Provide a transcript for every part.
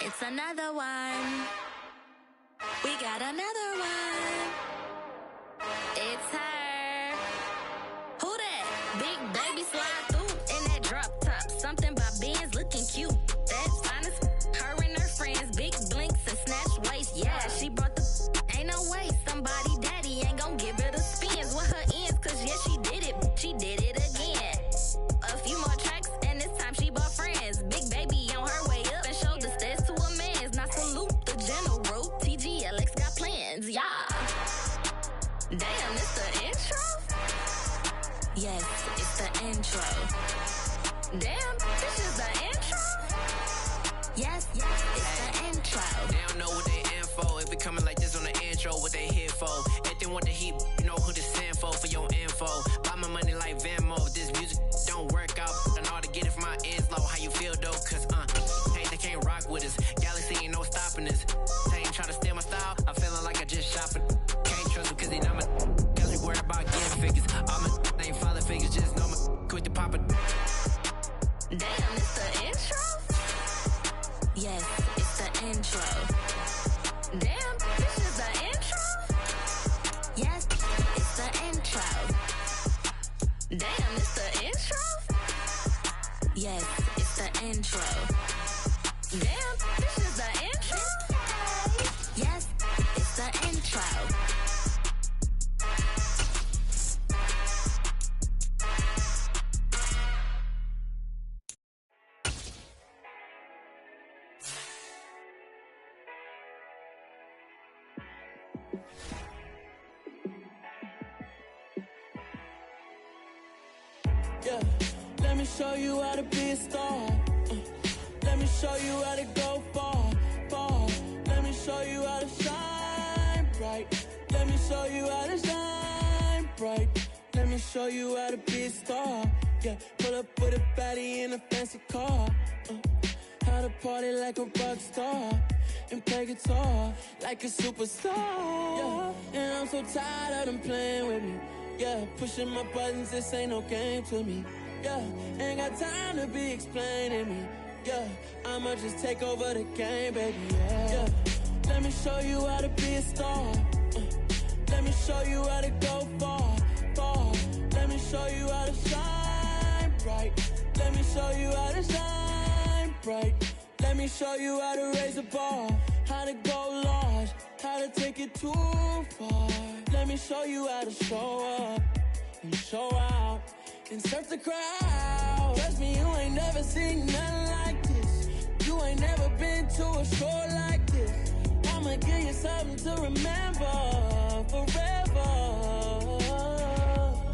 It's another one. We got another one. It's her. Who that? Big baby slide through in that drop top. Something by Benz looking cute. That's honest. Her and her friends, big blinks and snatch waist. Yeah, she brought the. Ain't no way somebody daddy ain't gon' give her the spins with her ends. Cause yeah, she did it. She did it again. A few more tracks and this time she bought friends. Big baby on her way up and showed the stairs to a man's. Now salute the general. TGLX got plans, yeah. Damn, it's the intro? Yes, it's the intro. Damn, this is the intro? Yes, it's the intro. They don't know what they in for. If we coming like this on the intro, what they here for? If they want the heat, you know who to send for your info. Buy my money like Venmo. If this music don't work out, I know how to get it from my ends low. How you feel though? Cause hey, they can't rock with us. Galaxy ain't no stopping us. They ain't try to steal my style. I'm feeling like I just shopping. Can't trust them cause they not my. Cause we worry about getting figures. All my ain't father figures. Just know my quick to pop it. Damn, it's the intro? Yes, it's the intro. Damn, this is the intro? Yes, it's the intro. Damn, it's the intro? Yes, it's the intro. Damn, this is the intro? Yes, it's the intro. Yeah, let me show you how to be a star. Let me show you how to go far, far. Let me show you how to shine bright. Let me show you how to shine bright. Let me show you how to be a star. Yeah, pull up with a baddie in a fancy car. How to party like a rock star and play guitar like a superstar. Yeah, and I'm so tired of them playing with me. Yeah, pushing my buttons, this ain't no game to me. Yeah, ain't got time to be explaining me. Yeah, I'ma just take over the game, baby. Yeah, let me show you how to be a star. Let me show you how to go far, far. Let me show you how to shine bright. Let me show you how to shine bright. Let me show you how to raise a bar, how to go large, how to take it too far. Let me show you how to show up and show out and surf the crowd. Trust me, you ain't never seen nothing like this. You ain't never been to a show like this. I'ma give you something to remember forever.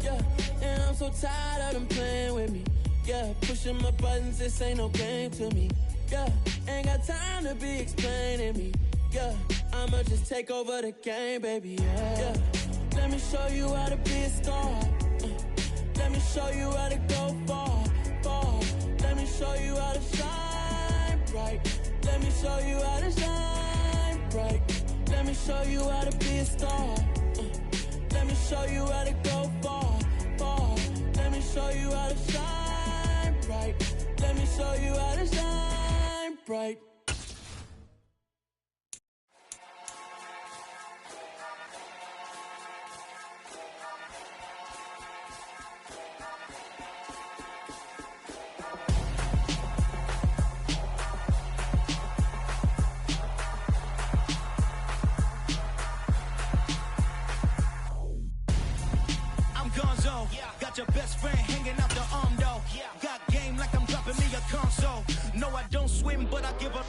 Yeah, and I'm so tired of them playing with me. Yeah, pushing my buttons, this ain't no game to me. Yeah, ain't got time to be explaining me. Yeah, I'ma just take over the game, baby. Yeah, let me show you how to be a star. Let me show you how to go far, far. Let me show you how to shine bright. Let me show you how to shine bright. Let me show you how to be a star. Let me show you how to go far, far. Let me show you how to shine bright. Let me show you how to shine bright. Got your best friend hanging out the arm though. Got game like I'm dropping me a console. No, I don't swim, but I give a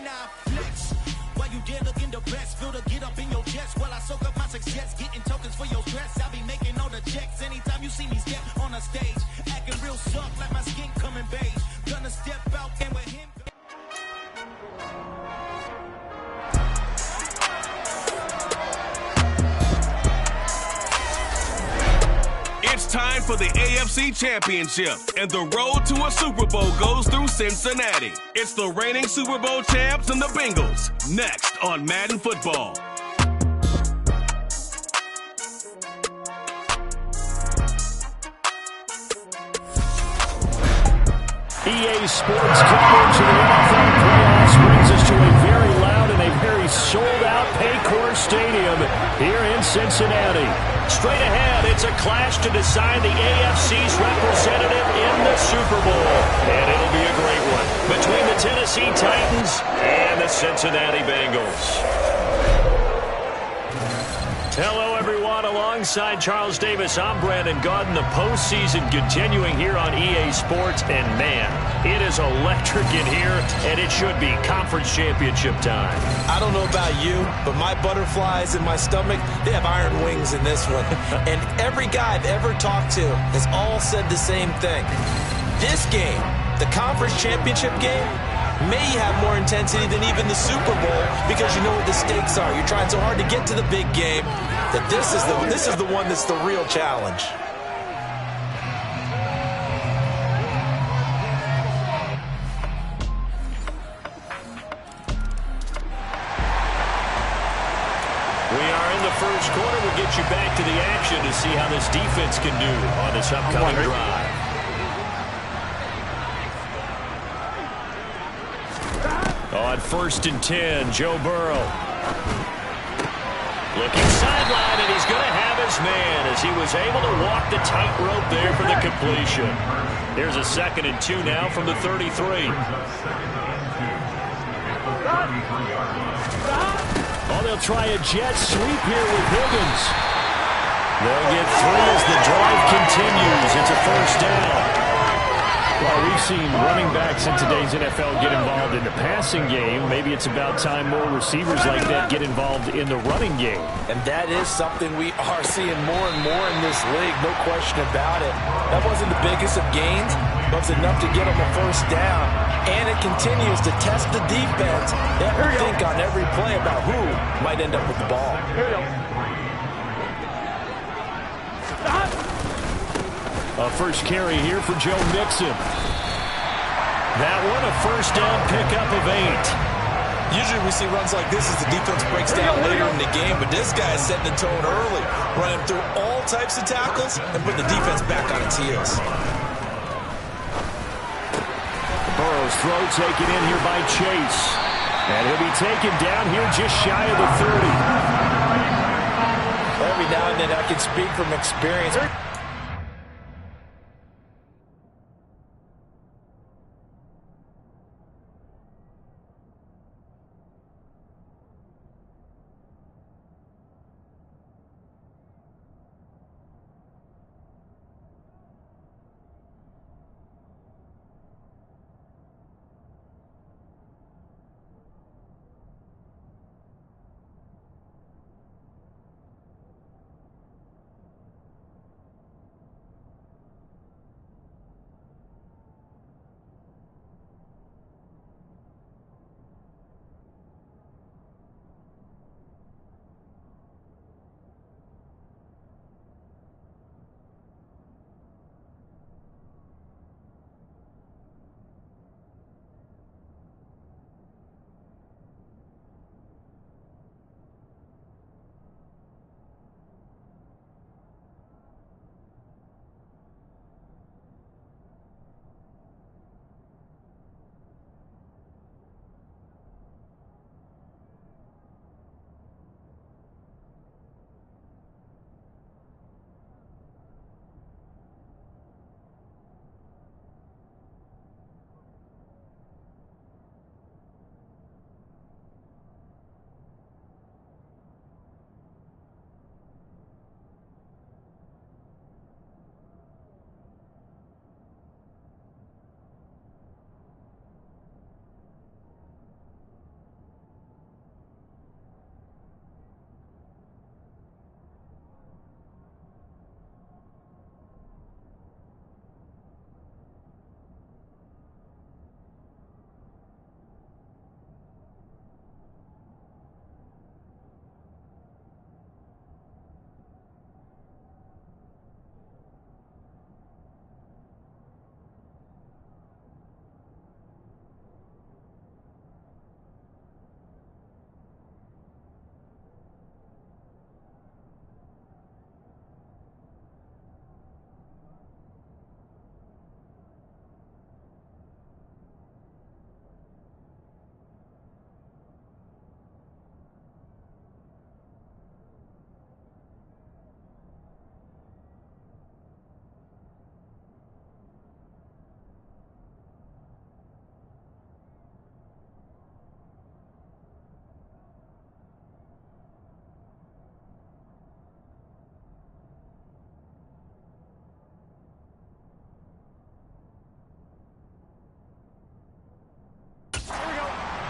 now flex. While you there looking the best, feel to get up in your chest while I soak up my success, getting tokens for your stress. I be making all the checks anytime you see me step on a stage, acting real soft like my skin coming beige. Gonna step out and with him. It's time for the AFC Championship, and the road to a Super Bowl goes through Cincinnati. It's the reigning Super Bowl champs and the Bengals, next on Madden Football. EA Sports coverage of the NFL playoffs brings us to decide the AFC's representative in the Super Bowl. And it'll be a great one between the Tennessee Titans and the Cincinnati Bengals. Hello, everyone. Alongside Charles Davis, I'm Brandon Gaudin. The postseason continuing here on EA Sports. And, man, it is electric in here, and it should be conference championship time. I don't know about you, but my butterflies in my stomach, they have iron wings in this one. And every guy I've ever talked to has all said the same thing. This game, the conference championship game, may have more intensity than even the Super Bowl because you know what the stakes are. You're trying so hard to get to the big game that this is the one that's the real challenge. We are in the first quarter. We'll get you back to the action to see how this defense can do on this upcoming drive. On 1st and 10, Joe Burrow. Looking sideline, and he's going to have his man as he was able to walk the tightrope there for the completion. Here's a 2nd and 2 now from the 33. Oh, they'll try a jet sweep here with Higgins. They'll get 3 as the drive continues. It's a 1st down. Well, we've seen running backs in today's NFL get involved in the passing game. Maybe it's about time more receivers like that get involved in the running game. And that is something we are seeing more and more in this league, no question about it. That wasn't the biggest of gains, but it's enough to get them a 1st down. And it continues to test the defense. They have to think on every play about who might end up with the ball. A first carry here for Joe Mixon. That one a 1st down pickup of 8. Usually we see runs like this as the defense breaks down later in the game, but this guy is setting the tone early, running through all types of tackles and putting the defense back on its heels. Burrow's throw taken in here by Chase. And he'll be taken down here just shy of the 30. Every now and then I can speak from experience.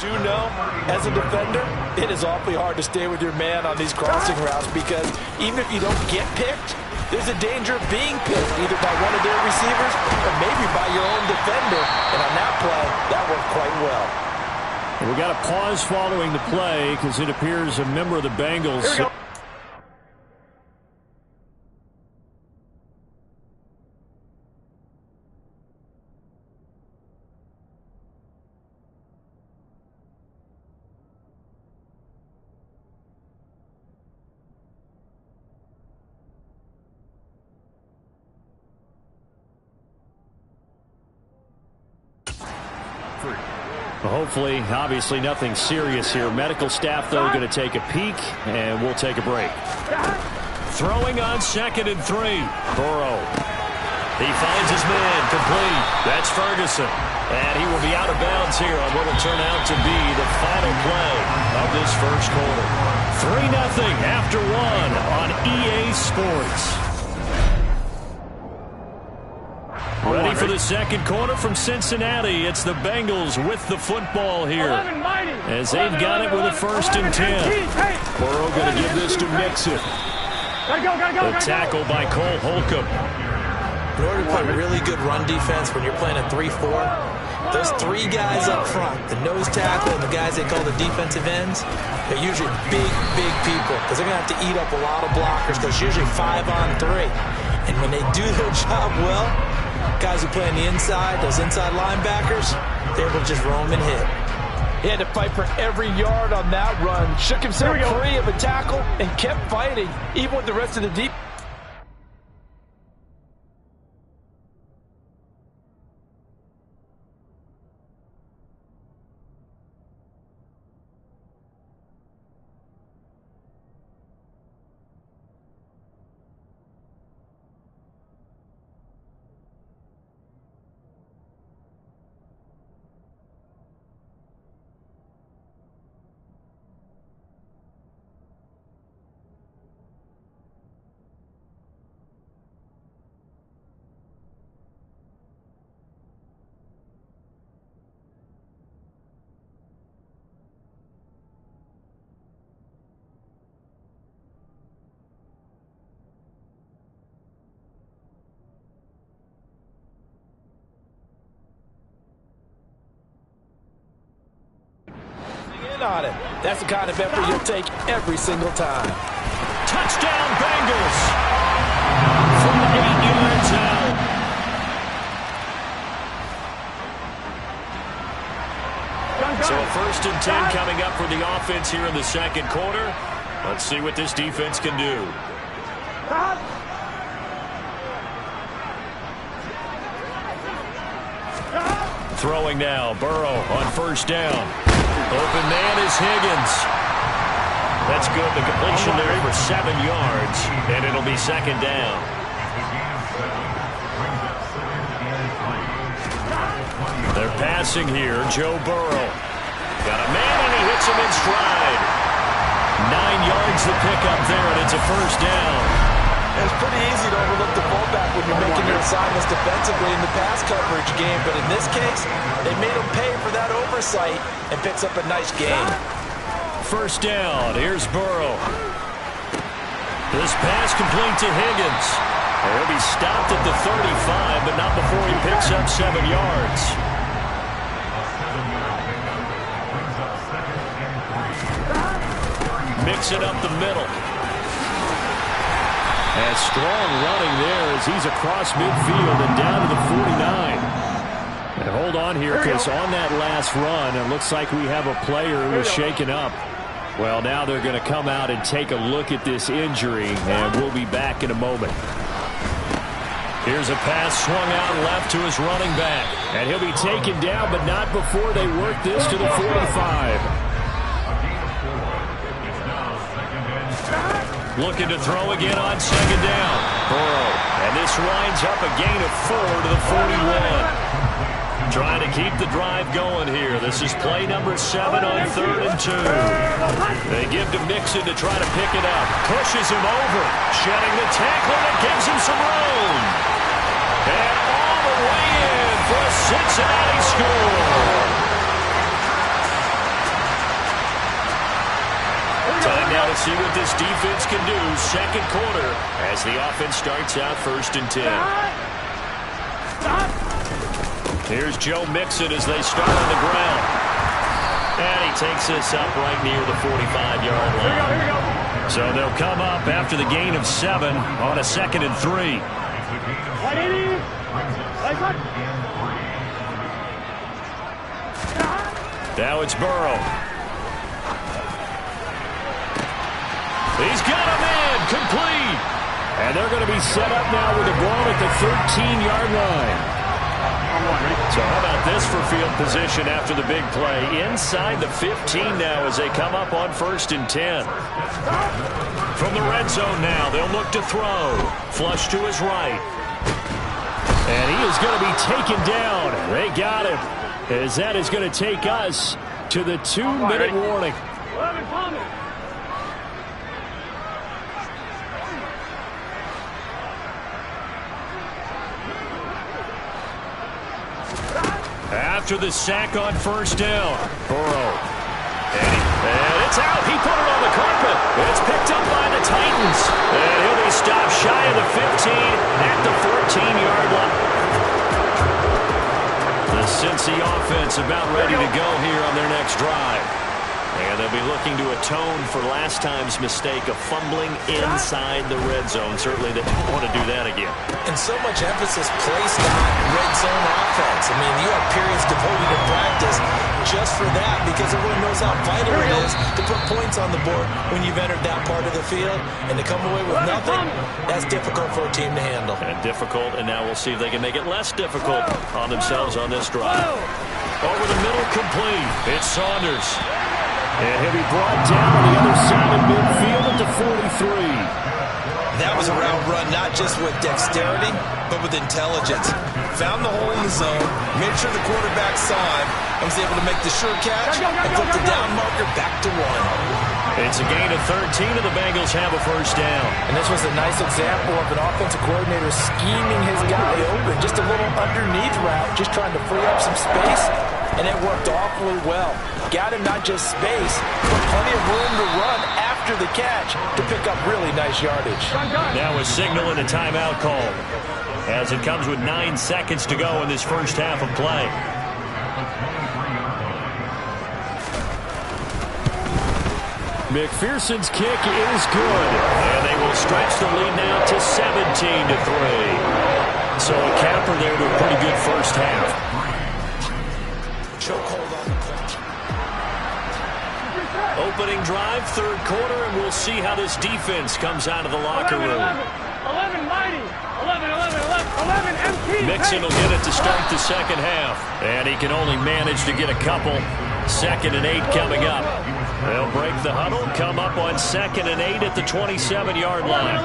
Do know, as a defender, it is awfully hard to stay with your man on these crossing routes because even if you don't get picked, there's a danger of being picked either by one of their receivers or maybe by your own defender. And on that play, that worked quite well. We got a pause following the play because it appears a member of the Bengals. Hopefully, obviously nothing serious here. Medical staff, though, going to take a peek, and we'll take a break. Throwing on 2nd and 3. Burrow. He finds his man, complete. That's Ferguson. And he will be out of bounds here on what will turn out to be the final play of this first quarter. 3-0 after 1 on EA Sports. Ready for the second quarter from Cincinnati. It's the Bengals with the football here as they've got it with a 1st and 10. Burrow going to give this to Mixon. The tackle by Cole Holcomb. In order to play really good run defense when you're playing a 3-4, those 3 guys up front, the nose tackle and the guys they call the defensive ends, they're usually big people because they're going to have to eat up a lot of blockers because it's usually 5 on 3. And when they do their job well, guys who play on the inside, those inside linebackers, they're able to just roam and hit. He had to fight for every yard on that run. Shook himself free of a tackle and kept fighting, even with the rest of the deep. On it. That's the kind of effort you'll take every single time. Touchdown Bengals from 8 yards out. So a 1st and 10 coming up for the offense here in the second quarter. Let's see what this defense can do. Throwing now, Burrow on 1st down. Open man is Higgins. That's good. The completion there for 7 yards, and it'll be 2nd down. They're passing here. Joe Burrow. Got a man, and he hits him in stride. 9 yards the pickup there, and it's a 1st down. It's pretty easy to overlook the fullback when you're making your assignments defensively in the pass coverage game, but in this case, they made him pay for that oversight and picks up a nice gain. 1st down. Here's Burrow. This pass complete to Higgins. He'll be stopped at the 35, but not before he picks up 7 yards. Mix it up the middle. And strong running there as he's across midfield and down to the 49. And hold on here because on that last run, it looks like we have a player who is shaken up. Well, now they're going to come out and take a look at this injury, and we'll be back in a moment. Here's a pass swung out left to his running back. And he'll be taken down, but not before they work this to the 45. Looking to throw again on 2nd down. Burrow. And this winds up a gain of 4 to the 41. Trying to keep the drive going here. This is play number 7 on 3rd and 2. They give to Mixon to try to pick it up. Pushes him over. Shedding the tackle and gives him some room. And all the way in for a Cincinnati score. We'll see what this defense can do second quarter as the offense starts out 1st and 10. Here's Joe Mixon as they start on the ground. And he takes this up right near the 45-yard line. Here we go. So they'll come up after the gain of 7 on a 2nd and 3. Now it's Burrow. He's got him in, complete. And they're going to be set up now with the ball at the 13-yard line. So how about this for field position after the big play? Inside the 15 now as they come up on 1st and 10. From the red zone now, they'll look to throw. Flush to his right. And he is going to be taken down. They got him. As that is going to take us to the 2-minute warning. After the sack on 1st down, Burrow. And it's out. He put it on the carpet. It's picked up by the Titans. And he'll be stopped shy of the 15 at the 14-yard line. The Cincy offense about ready to go here on their next drive. And they'll be looking to atone for last time's mistake of fumbling inside the red zone. Certainly they don't want to do that again. And so much emphasis placed on red zone offense. I mean, you have periods devoted to practice just for that because everyone knows how vital it is to put points on the board when you've entered that part of the field. And to come away with nothing, that's difficult for a team to handle. And difficult, and now we'll see if they can make it less difficult on themselves on this drive. Over the middle, complete. It's Saunders. And he'll be brought down on the other side of midfield at the 43. That was a route run, not just with dexterity, but with intelligence. Found the hole in the zone, made sure the quarterback saw him, and was able to make the sure catch and flip the down marker back to 1. It's a gain of 13, and the Bengals have a 1st down. And this was a nice example of an offensive coordinator scheming his guy open. Just a little underneath route, just trying to free up some space, and it worked awfully well. Got him not just space, but plenty of room to run after the catch to pick up really nice yardage. Now a signal and a timeout call as it comes with 9 seconds to go in this first half of play. McPherson's kick is good. And they will stretch the lead now to 17-3. So a capper there to a pretty good first half. Chokehold on the clock. Opening drive, 3rd quarter, and we'll see how this defense comes out of the locker room. 11 mighty. 11 empty. Mixon will get it to start the second half. And he can only manage to get a couple. 2nd and 8 coming up. They'll break the huddle, come up on 2nd and 8 at the 27-yard line.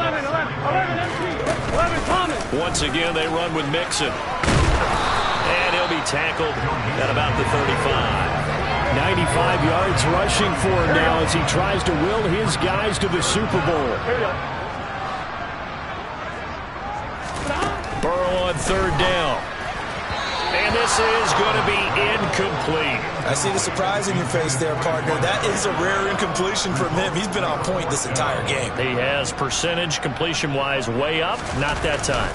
11 Thomas. Once again, they run with Mixon. And he'll be tackled at about the 35. 95 yards rushing for him now as he tries to will his guys to the Super Bowl. Burrow on 3rd down. And this is going to be incomplete. I see the surprise in your face there, partner. That is a rare incompletion from him. He's been on point this entire game. He has percentage completion-wise way up. Not that time.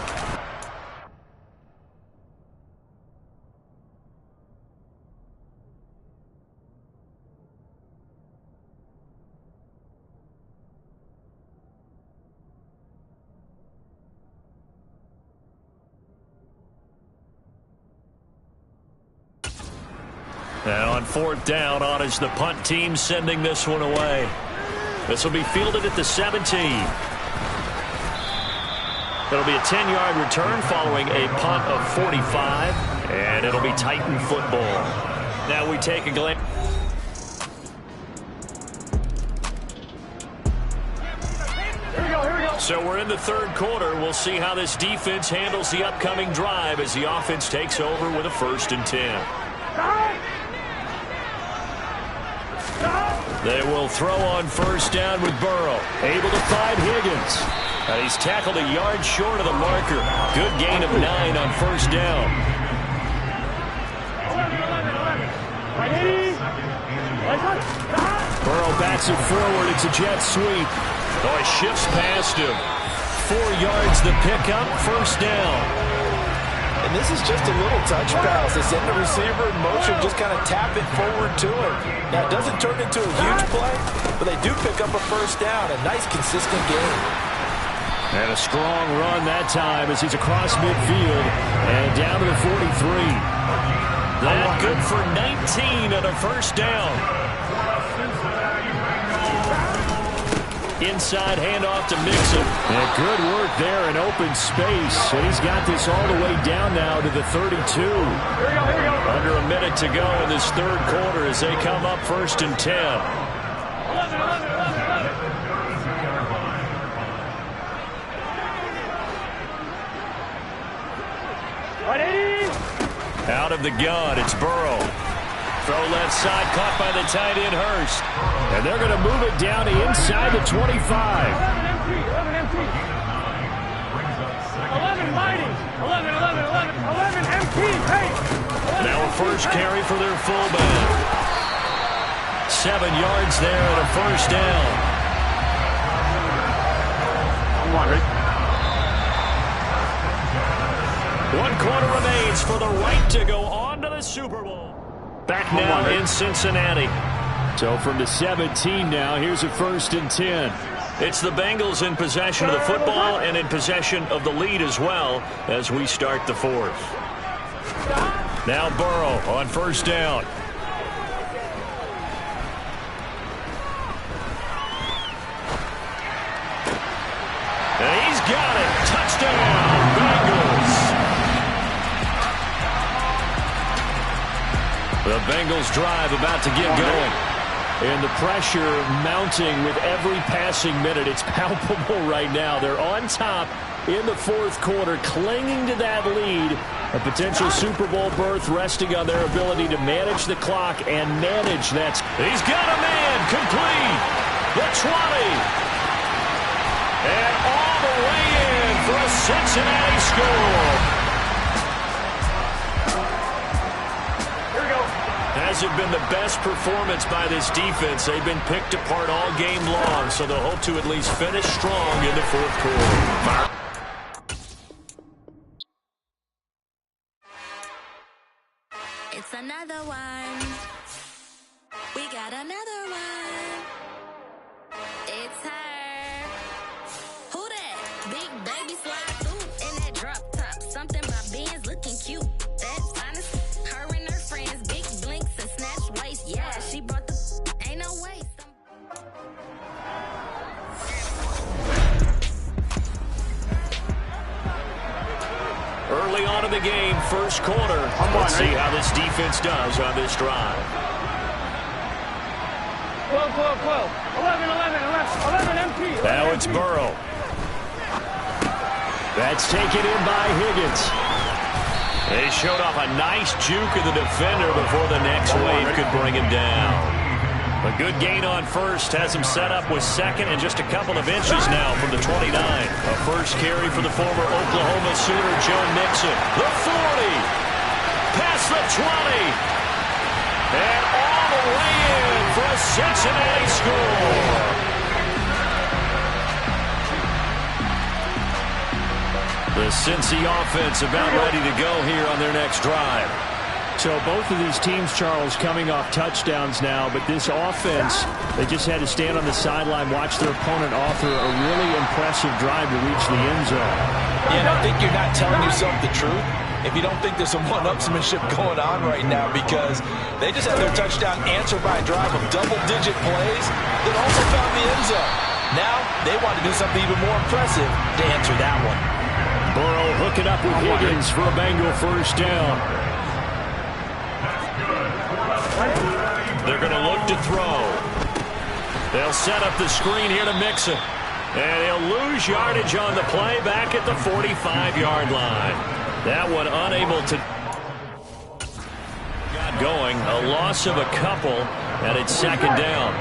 Now on 4th down, on is the punt team sending this one away. This will be fielded at the 17. It'll be a 10-yard return following a punt of 45, and it'll be Titan football. Now we take a glance. So we're in the 3rd quarter. We'll see how this defense handles the upcoming drive as the offense takes over with a 1st and 10. They will throw on 1st down with Burrow. Able to find Higgins. And he's tackled a yard short of the marker. Good gain of 9 on 1st down. Burrow bats it forward. It's a jet sweep. Oh, he shifts past him. 4 yards the pickup, first down. And this is just a little touch pass. They send the receiver in motion, just kind of tap it forward to him. Now, it doesn't turn into a huge play, but they do pick up a first down. A nice, consistent game. And a strong run that time as he's across midfield and down to the 43. That good for 19 and a first down. Inside handoff to Mixon. And good work there in open space. And he's got this all the way down now to the 32. Here we go. Under a minute to go in this third quarter as they come up first and 10. 11. Ready? Out of the gun, it's Burrow. Throw left side, caught by the tight end Hurst. And they're going to move it down to inside the 25. 11 empty. 11 mighty. 11 empty. Hey. Now a first carry for their fullback. 7 yards there and a first down. I'm wondering. 1 quarter remains for the right to go on to the Super Bowl. Back now in Cincinnati. So from the 17 now, here's a first and 10. It's the Bengals in possession of the football and in possession of the lead as well as we start the fourth. Now Burrow on first down. And he's got it. Touchdown, Bengals. The Bengals drive about to get going. And the pressure mounting with every passing minute. It's palpable right now. They're on top in the fourth quarter, clinging to that lead. A potential Super Bowl berth resting on their ability to manage the clock and manage that. He's got a man complete. The 20. And all the way in for a Cincinnati score. Hasn't been the best performance by this defense. They've been picked apart all game long, so they'll hope to at least finish strong in the fourth quarter. It's another one. We got another one. It's her. Who that? Big baby slide through in that drop top. Something about Benz looking cute. That's honest. Her and her friends, big blinks and snatch waist. Yeah, she brought the ain't no waste. Early on in the game, first quarter. Let's see how this defense does on this drive. 12. 11 empty. Now it's Burrow. That's taken in by Higgins. They showed off a nice juke of the defender before the next wave could bring him down. A good gain on first has him set up with second and just a couple of inches now from the 29. A first carry for the former Oklahoma Sooner, Joe Mixon. The 40. Past the 20. And all the way in for a Cincinnati score. The Cincy offense about ready to go here on their next drive. So both of these teams, Charles, coming off touchdowns now, but this offense, they just had to stand on the sideline, watch their opponent author a really impressive drive to reach the end zone. Yeah, and I think you're not telling yourself the truth if you don't think there's some one-upsmanship going on right now, because they just had their touchdown answered by a drive of double-digit plays that also found the end zone. Now they want to do something even more impressive to answer that one. Burrow hooking up with Higgins for a Bengal first down. They're going to look to throw. They'll set up the screen here to Mixon. And he'll lose yardage on the play back at the 45-yard line. That one unable to got going. A loss of a couple, and it's second down.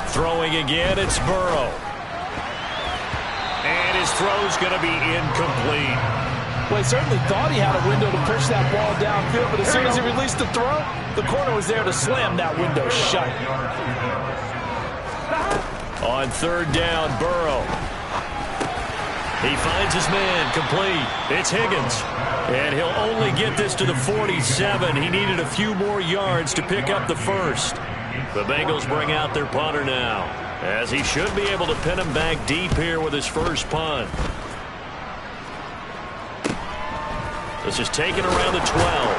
Throwing again, it's Burrow. And his throw's going to be incomplete. Well, he certainly thought he had a window to push that ball downfield, but as soon as he released the throw, the corner was there to slam that window shut. On third down, Burrow. He finds his man, complete. It's Higgins. And he'll only get this to the 47. He needed a few more yards to pick up the first. The Bengals bring out their punter now, as he should be able to pin him back deep here with his first punt. This is taken around the 12.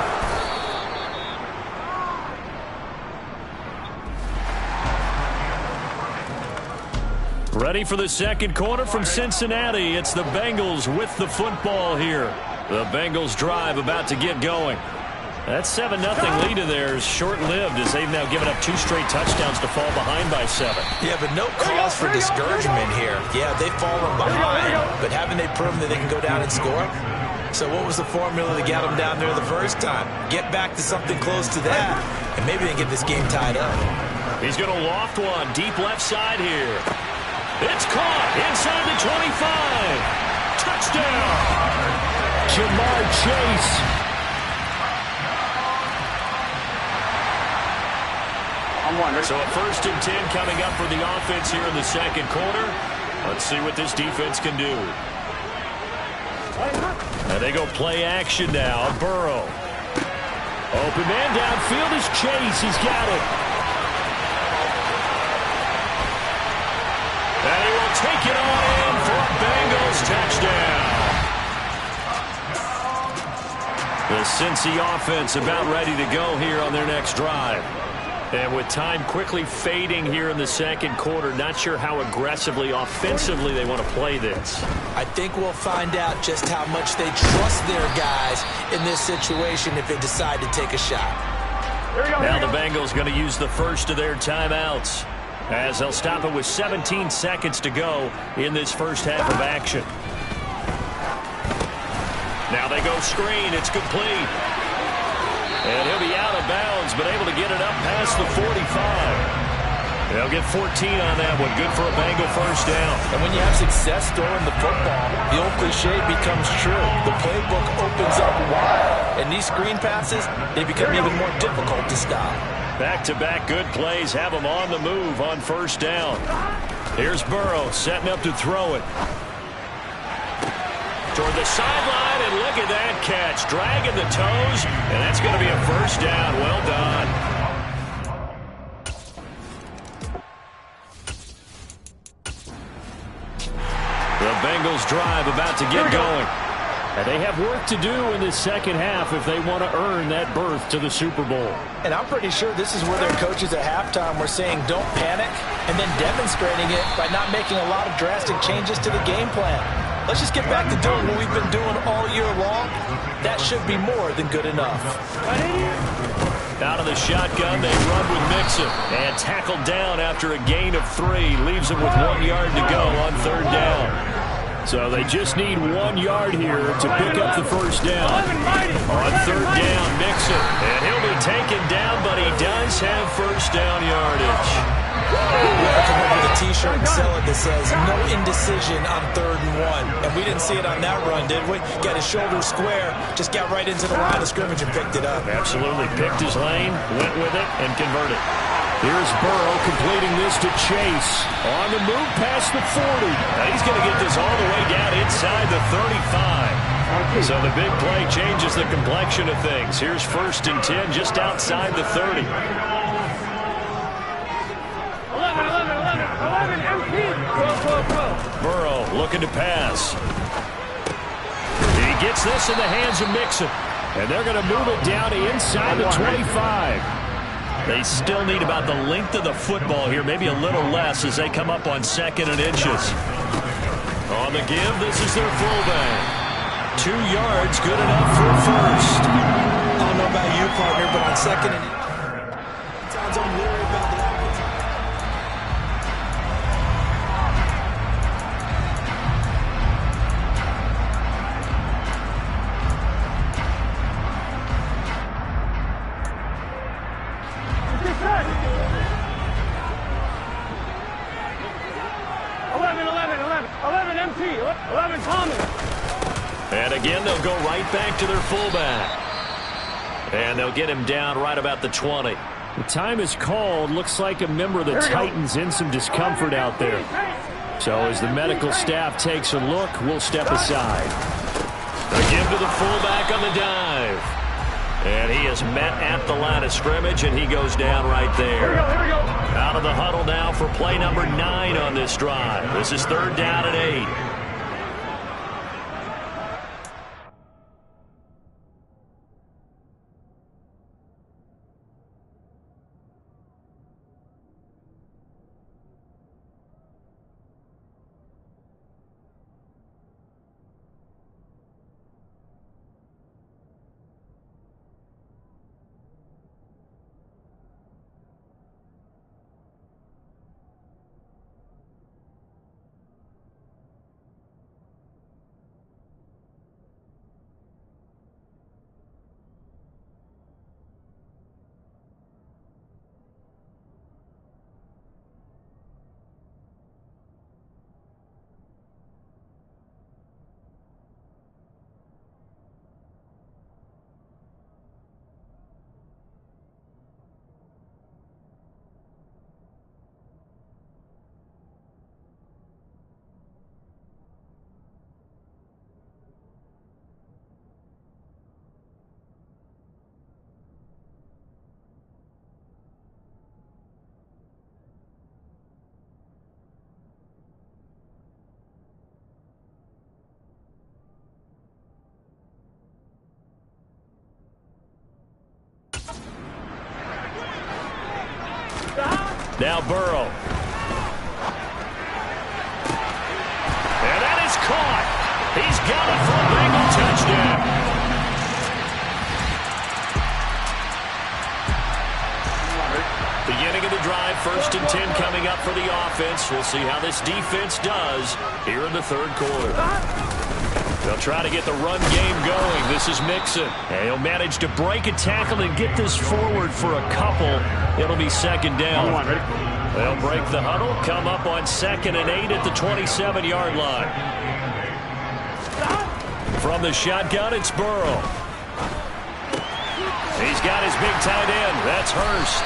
Ready for the second quarter from Cincinnati. It's the Bengals with the football here. The Bengals drive about to get going. That 7-0 lead of theirs short-lived as they've now given up 2 straight touchdowns to fall behind by 7. Yeah, but no cause for discouragement here. Yeah, they've fallen behind, but haven't they proven that they can go down and score? So what was the formula to get them down there the first time? Get back to something close to that, and maybe they get this game tied up. He's going to loft one deep left side here. It's caught inside the 25. Touchdown! Jamar Chase. So a 1st and 10 coming up for the offense here in the second quarter. Let's see what this defense can do. And they go play action now. Burrow. Open man downfield is Chase. He's got it. And he will take it on in for a Bengals touchdown. The Cincy offense about ready to go here on their next drive. And with time quickly fading here in the second quarter, not sure how aggressively, offensively they want to play this. I think we'll find out just how much they trust their guys in this situation if they decide to take a shot. Now the Bengals going to use the first of their timeouts, as they'll stop it with 17 seconds to go in this first half of action. Now they go screen. It's complete. And he'll be out of bounds, but able to get it up past the 45. They'll get 14 on that one. Good for a Bengal first down. And when you have success throwing the football, the old cliche becomes true. The playbook opens up wide. And these screen passes, they become even more difficult to stop. Back-to-back good plays have them on the move on first down. Here's Burrow setting up to throw it. Toward the sideline, and look at that catch. Dragging the toes, and that's going to be a first down. Well done. The Bengals drive about to get going. And they have work to do in this second half if they want to earn that berth to the Super Bowl. And I'm pretty sure this is where their coaches at halftime were saying don't panic, and then demonstrating it by not making a lot of drastic changes to the game plan. Let's just get back to doing what we've been doing all year long. That should be more than good enough. Out of the shotgun, they run with Mixon. And tackled down after a gain of 3. Leaves them with 1 yard to go on third down. So they just need 1 yard here to pick up the first down. On third down, Mixon. And he'll be taken down, but he does have first down yardage. Yeah, come up with a T-shirt and sell it that says no indecision on 3rd and 1. And we didn't see it on that run, did we? Got his shoulder square, just got right into the line of scrimmage and picked it up. Absolutely. Picked his lane, went with it, and converted. Here's Burrow completing this to Chase. On the move past the 40. Now he's going to get this all the way down inside the 35. So the big play changes the complexion of things. Here's 1st and 10 just outside the 30. 11 MP. Burrow looking to pass. He gets this in the hands of Mixon. And they're going to move it down to inside the 25. They still need about the length of the football here, maybe a little less as they come up on 2nd and inches. On the give, this is their fullback. 2 yards, good enough for first. I don't know about you, partner, but on 2nd and sometimes I'm worried about the MP, 11 Thomas. And again, they'll go right back to their fullback. And they'll get him down right about the 20. The time is called. Looks like a member of the Titans in some discomfort out there. So as the medical staff takes a look, we'll step aside. They give to the fullback on the dive. And he is met at the line of scrimmage, and he goes down right there. Here we go. Out of the huddle now for play number 9 on this drive. This is 3rd down and 8. Now Burrow. And that is caught. He's got it for a Bengal touchdown. Beginning of the drive, 1st and 10 coming up for the offense. We'll see how this defense does here in the 3rd quarter. They'll try to get the run game going. This is Mixon. And he'll manage to break a tackle and get this forward for a couple. It'll be 2nd down. They'll break the huddle, come up on 2nd and 8 at the 27-yard line. From the shotgun, it's Burrow. He's got his big tight end. That's Hurst.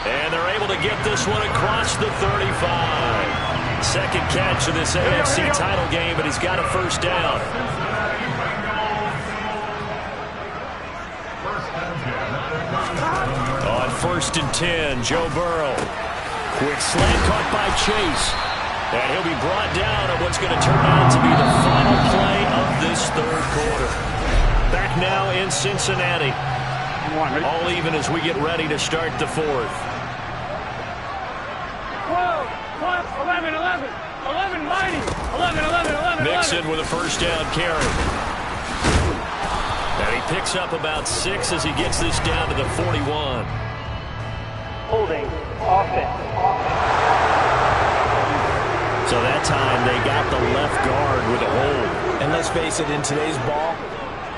And they're able to get this one across the 35. 2nd catch of this AFC title game, but he's got a 1st down. On 1st and 10, Joe Burrow. Quick slant caught by Chase. And he'll be brought down at what's going to turn out to be the final play of this 3rd quarter. Back now in Cincinnati. All even as we get ready to start the 4th. 11, 11, 11, mighty, 11, 11, 11, Mixon with a 1st down carry. And he picks up about 6 as he gets this down to the 41. Holding, offense. So that time they got the left guard with a hold. And let's face it, in today's ball,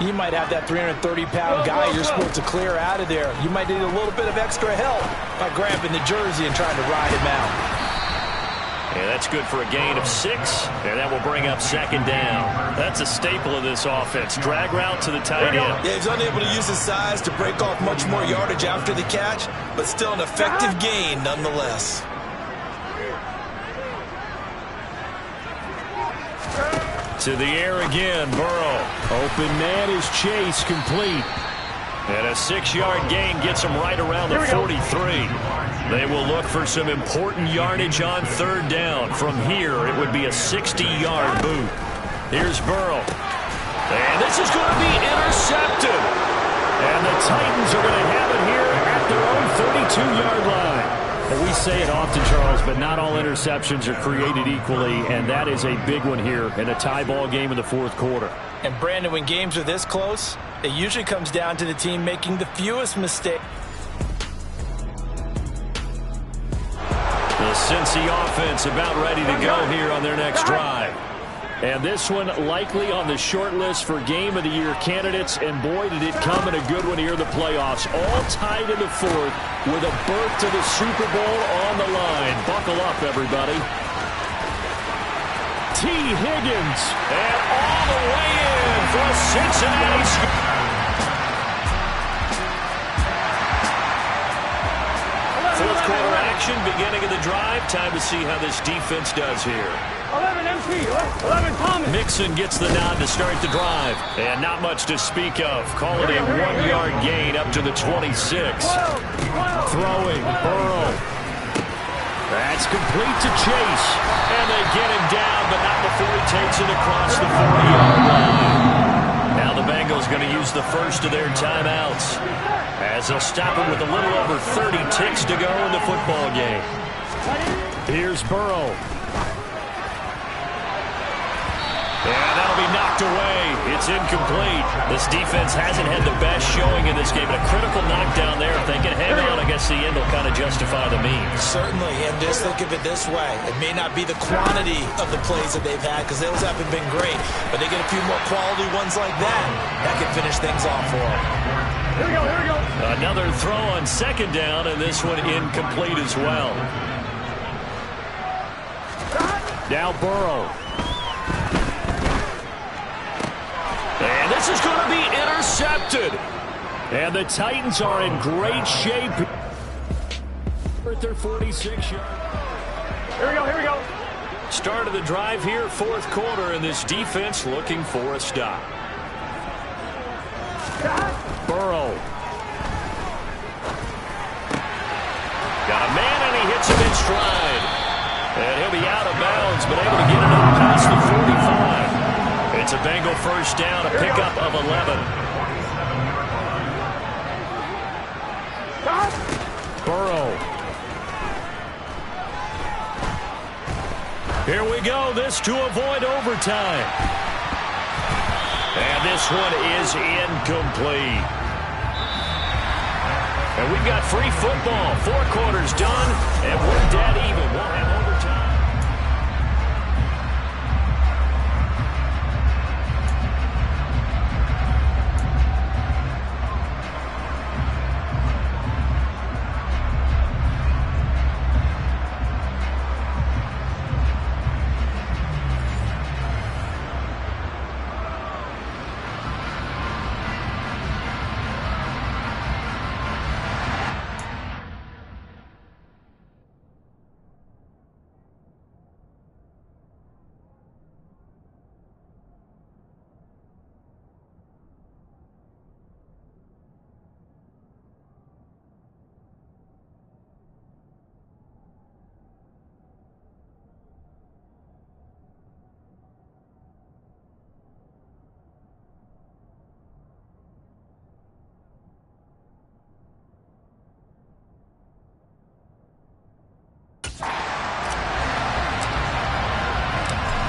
you might have that 330-pound guy you're supposed to clear out of there. You might need a little bit of extra help by grabbing the jersey and trying to ride him out. And that's good for a gain of 6, and that will bring up 2nd down. That's a staple of this offense. Drag route to the tight end. Yeah, he's unable to use his size to break off much more yardage after the catch, but still an effective gain nonetheless. To the air again, Burrow. Open man is Chase, complete. And a 6-yard gain gets him right around the 43. They will look for some important yardage on 3rd down. From here, it would be a 60-yard boot. Here's Burrow. And this is going to be intercepted. And the Titans are going to have it here at their own 32-yard line. Well, we say it often, Charles, but not all interceptions are created equally, and that is a big one here in a tie ball game in the 4th quarter. And, Brandon, when games are this close, it usually comes down to the team making the fewest mistakes. The Cincy offense about ready to go here on their next drive. And this one likely on the short list for Game of the Year candidates. And boy, did it come in a good one here in the playoffs. All tied in the 4th with a berth to the Super Bowl on the line. Buckle up, everybody. Higgins. And all the way in for a Cincinnati score. Fourth quarter action, beginning of the drive. Time to see how this defense does here. 11 MC, 11 Thomas. Mixon gets the nod to start the drive. And not much to speak of. Call it a 1-yard gain up to the 26. Throwing, Burrow. That's complete to Chase. And they get him down, but not before he takes it across the 40-yard line. Now the Bengals going to use the first of their timeouts, as they'll stop him with a little over 30 ticks to go in the football game. Here's Burrow. And that'll be knocked away. It's incomplete. This defense hasn't had the best showing in this game. But a critical knockdown there. If they can hang on, I guess the end will kind of justify the means. Certainly, and just think of it this way. It may not be the quantity of the plays that they've had, because those haven't been great. But they get a few more quality ones like that. That can finish things off for them. Here we go, here we go. Another throw on second down, and this one incomplete as well. Now Burrow. And this is going to be intercepted. And the Titans are in great shape. At their 46-yard. Here we go, here we go. Start of the drive here, fourth quarter, and this defense looking for a stop. Burrow. Got a man, and he hits him in stride. And he'll be out of bounds, but able to get it up past the 45. It's a Bengal first down, a pickup of 11. Burrow. Here we go, this to avoid overtime. And this one is incomplete. And we've got free football. 4 quarters done, and we're dead even. We'll have overtime.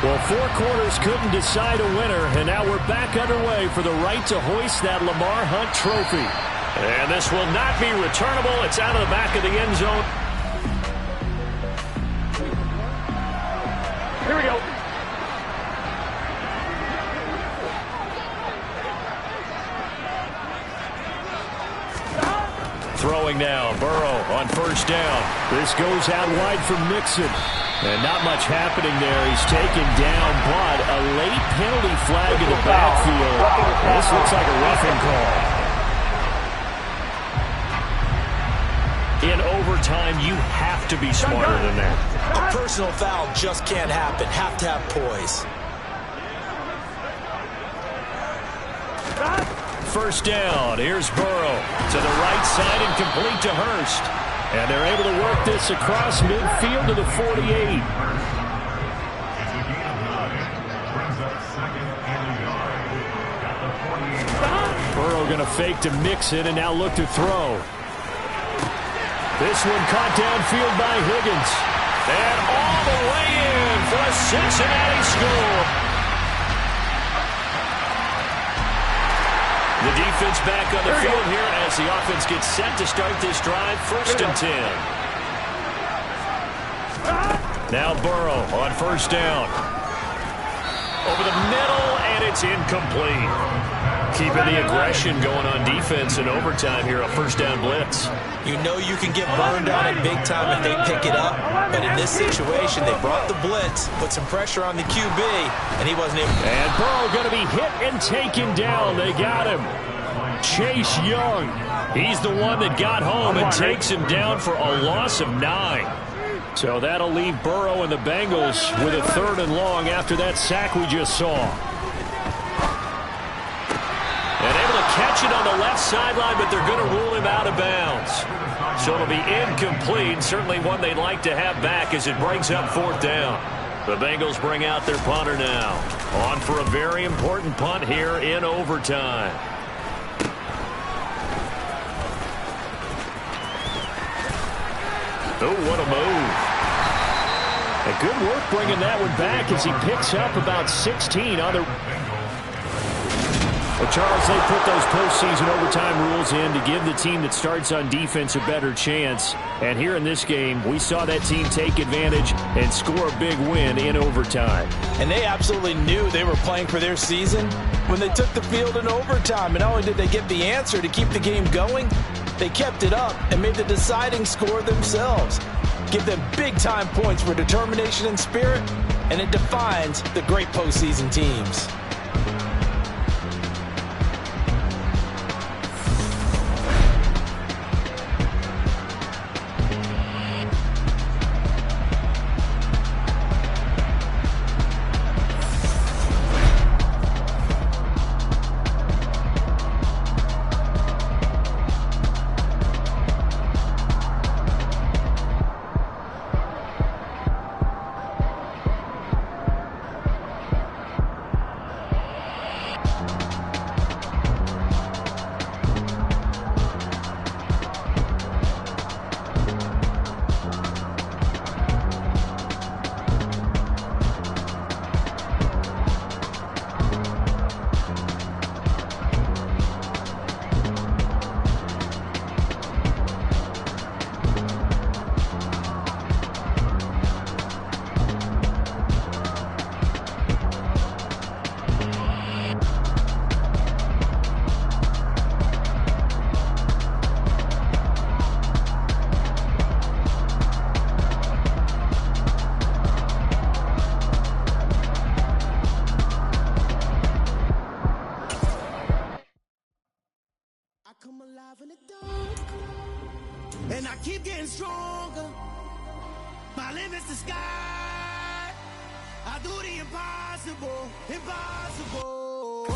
Well, 4 quarters couldn't decide a winner, and now we're back underway for the right to hoist that Lamar Hunt trophy. And this will not be returnable. It's out of the back of the end zone. Here we go. Throwing now, Burrow on first down. This goes out wide for Mixon. And not much happening there. He's taken down, but a late penalty flag in the backfield. This looks like a roughing call. In overtime, you have to be smarter than that. A personal foul just can't happen. Have to have poise. First down. Here's Burrow to the right side and complete to Hurst. And they're able to work this across midfield to the 48. Burrow going to fake to Mixon and now look to throw. This one caught downfield by Higgins. And all the way in for a Cincinnati score. The defense back on the field here as the offense gets set to start this drive. First and 10. Now Burrow on first down. Over the middle, and it's incomplete. Keeping the aggression going on defense in overtime here, a first down blitz. You know you can get burned on it big time if they pick it up, but in this situation, they brought the blitz, put some pressure on the QB, and he wasn't able. And Burrow going to be hit and taken down. They got him. Chase Young, he's the one that got home and takes him down for a loss of 9. So that'll leave Burrow and the Bengals with a 3rd and long after that sack we just saw. And able to catch it on the left sideline, but they're going to rule him out of bounds. So it'll be incomplete, certainly one they'd like to have back as it brings up 4th down. The Bengals bring out their punter now. On for a very important punt here in overtime. Oh, what a move. And good work bringing that one back as he picks up about 16 on the... Well, Charles, they put those postseason overtime rules in to give the team that starts on defense a better chance. And here in this game, we saw that team take advantage and score a big win in overtime. And they absolutely knew they were playing for their season when they took the field in overtime. And not only did they get the answer to keep the game going, they kept it up and made the deciding score themselves. Give them big-time points for determination and spirit, and it defines the great postseason teams. And I keep getting stronger. My limit's the sky. I do the impossible, impossible.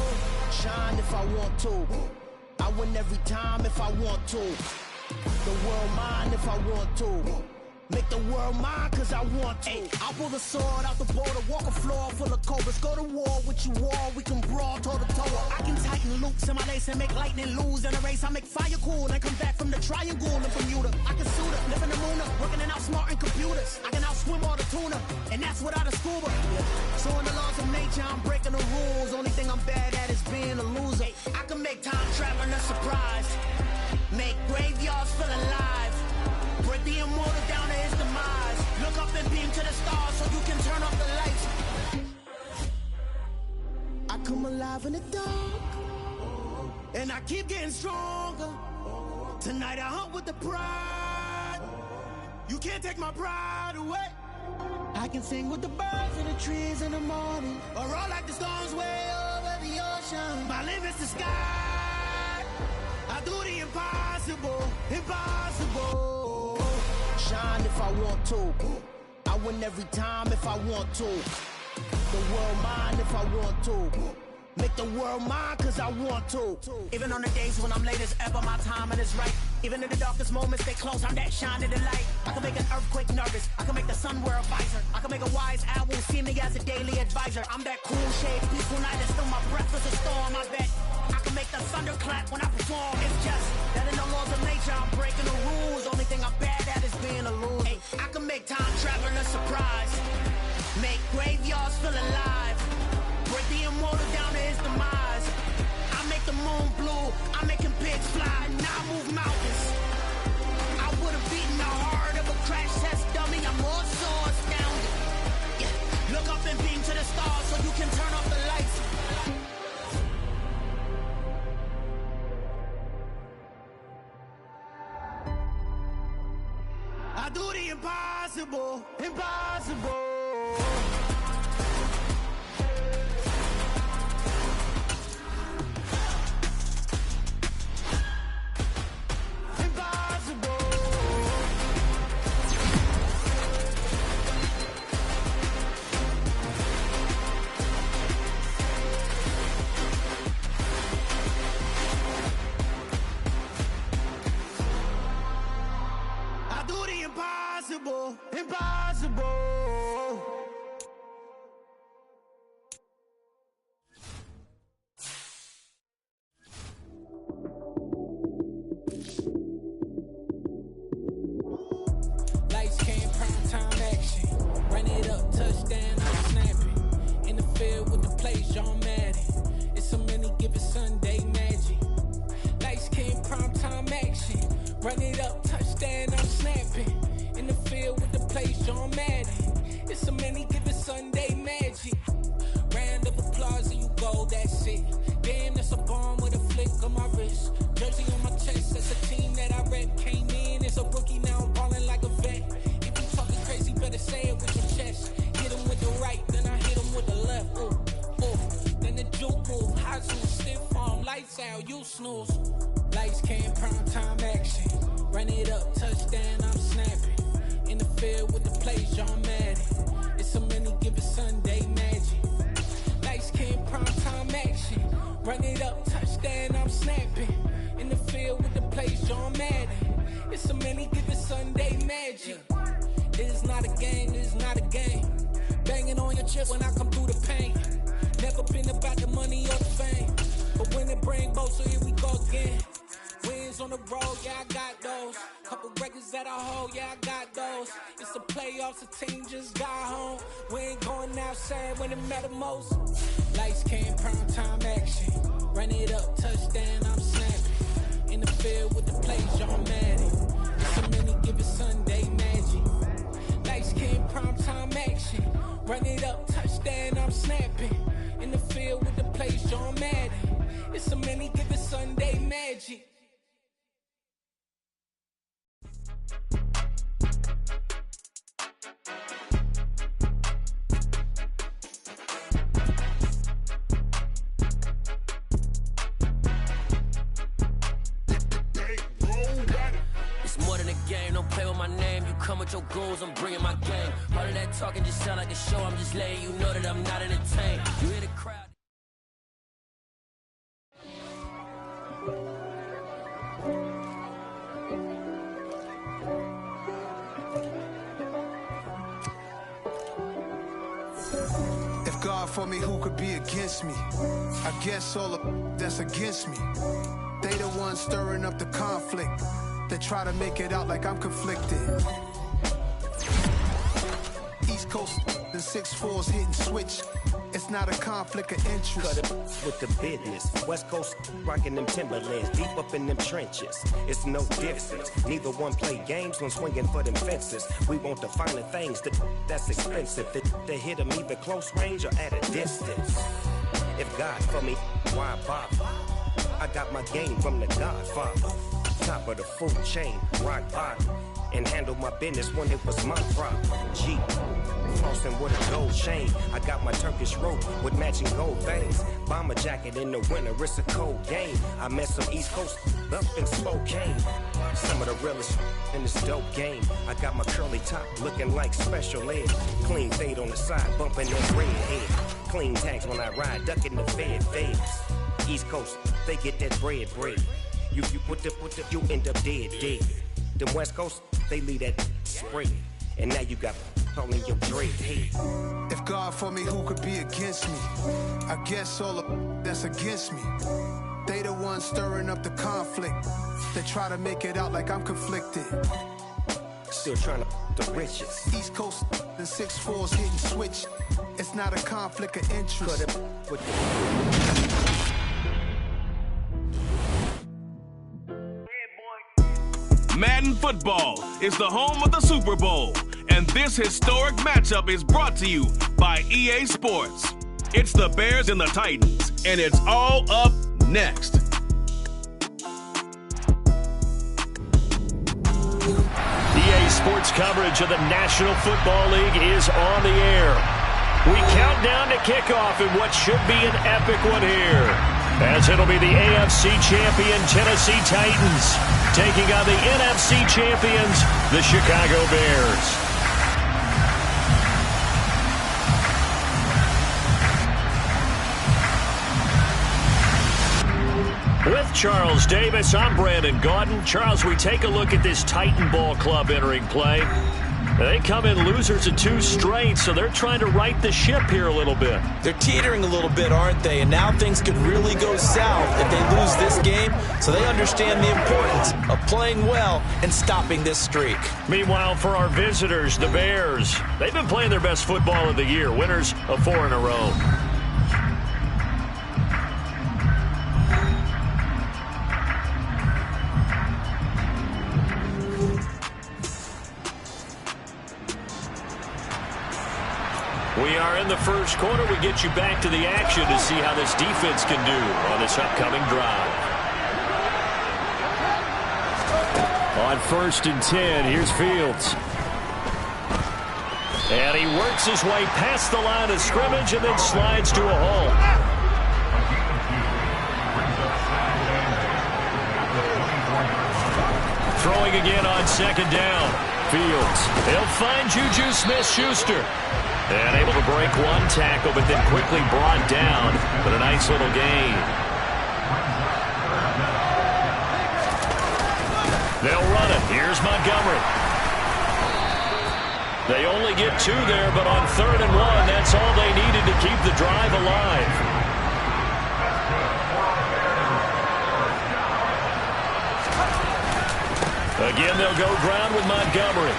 Shine if I want to. I win every time if I want to. The world mine if I want to. Make the world mine cause I want to. I'll pull the sword out the border, walk a floor full of cobras. Go to war with you all, we can brawl toe to toe. I can tighten loops in my lace and make lightning lose in a race. I make fire cool and come back from the triangle in Bermuda. I can suit up, live in the moon, working and outsmarting computers. I can outswim all the tuna, and that's without a scuba. So in the laws of nature, I'm breaking the rules. Only thing I'm bad at is being a loser. I can make time traveling a surprise. Make graveyards feel alive. Break the immortal down to his demise. Look up and beam to the stars so you can turn off the lights. I come alive in the dark, and I keep getting stronger. Tonight I hunt with the pride. You can't take my pride away. I can sing with the birds and the trees in the morning, or roll like the storms way over the ocean. My limit's the sky. I do the impossible, impossible. Shine if I want to. I win every time if I want to. The world mine if I want to. Make the world mine cause I want to. Even on the days when I'm late as ever, my timing is right. Even in the darkest moments, stay close, I'm that shining the light. I can make an earthquake nervous, I can make the sun wear a visor. I can make a wise owl see me as a daily advisor. I'm that cool shade, peaceful night, and still my breath is a storm. I bet I can make the thunder clap when I perform. It's just that in the laws of nature, I'm breaking the rules. Only thing I'm bad at is being a loser. Hey, I can make time traveling a surprise. Make graveyards feel alive. Break the immortal down to his demise. I make the moon blue, I'm making pigs fly. Now I move mountains. I would've beaten the heart of a crash test dummy. I'm more so astounded. Yeah. Look up and beam to the stars so you can turn off the lights. impossible, impossible. Impossible, impossible. Lights came, prime time action. Run it up, touchdown, I'm snapping. In the field with the plays, John Madden. It's so many given Sunday magic. Lights came, prime time action. Run it up, touchdown, I'm snapping. In the field with the plays, John Madden. It's so many given Sunday magic. Round of applause and you go, that's it. Damn, that's a bomb with a flick on my wrist. Jersey on my chest, that's a team that I rep. Came in as a rookie, now I'm ballin' like a vet. If you talking crazy, better say it with your chest. Hit him with the right, then I hit him with the left. Ooh, ooh. Then the juke move, high zoom, stiff arm, lights out, you snooze. Lights came, prime time action. Run it up, touchdown, I'm snapping. In the field with the plays, John Madden. It's so many given Sunday magic. Lights came, prime time action. Run it up, touchdown, I'm snapping. In the field with the plays, John Madden. It's so many given Sunday magic. It is not a game, it is not a game. Banging on your chest when I come through the pain. Never been about the money or the fame. But when it bring both, so here we go again. Wins on the road, yeah, I got those. Couple records that I hold, yeah, I got those. It's the playoffs, the team just got home. We ain't going outside when it matter most. Lights came, prime time action. Run it up, touchdown, I'm snapping. In the field with the plays, John Madden. So many given Sunday magic. Lights came, prime time action. Run it up, touchdown, I'm snapping. In the field with the plays, John Madden. It's so many given Sunday magic. It's more than a game, don't play with my name. You come with your goons, I'm bringing my game. All of that talking just sound like a show. I'm just letting you know that I'm not entertained. You hear the crowd. If God for me, who could be against me? I guess all of that's against me. They the ones stirring up the conflict. They try to make it out like I'm conflicted. East Coast and 6'4's hitting switch. It's not a conflict of interest. Cut it with the business. West Coast rocking them Timberlands, deep up in them trenches. It's no difference. Neither one play games when swinging for them fences. We want the finer things that's expensive. They hit them either close range or at a distance. If God for me, why bother? I got my game from the Godfather. Top of the food chain, rock bottom. And handle my business when it was my problem. G, flossing with a gold chain. I got my Turkish rope with matching gold veins. Bomber jacket in the winter, it's a cold game. I met some East Coast up in Spokane. Some of the realest in this dope game. I got my curly top looking like special ed. Clean fade on the side, bumping that red head. Clean tags when I ride, ducking the feds. East Coast, they get that bread. You put the, you end up dead. Them West Coast, they leave that spray. And now you got all in your dread head. If God for me, who could be against me? I guess all of that's against me. They the ones stirring up the conflict. They try to make it out like I'm conflicted. Still trying to the riches. East Coast and 6'4's hitting switch. It's not a conflict of interest. Cut it with the Madden Football is the home of the Super Bowl, and this historic matchup is brought to you by EA Sports. It's the Bears and the Titans, and it's all up next. EA ABC Sports coverage of the National Football League is on the air. We count down to kickoff in what should be an epic one here, as it'll be the AFC champion Tennessee Titans taking on the NFC champions, the Chicago Bears. With Charles Davis, I'm Brandon Gaudin. Charles, we take a look at this Titan Ball Club entering play. They come in losers of 2 straight, so they're trying to right the ship here a little bit. They're teetering a little bit, aren't they? And now things could really go south if they lose this game, so they understand the importance of playing well and stopping this streak. Meanwhile, for our visitors, the Bears, they've been playing their best football of the year, winners of 4 in a row. We are in the first quarter. We get you back to the action to see how this defense can do on this upcoming drive. On 1st and 10, here's Fields. And he works his way past the line of scrimmage and then slides to a halt. Throwing again on 2nd down. Fields. He'll find Juju Smith-Schuster. And able to break 1 tackle, but then quickly brought down. But a nice little gain. They'll run it. Here's Montgomery. They only get 2 there, but on 3rd and 1, that's all they needed to keep the drive alive. Again, they'll go ground with Montgomery.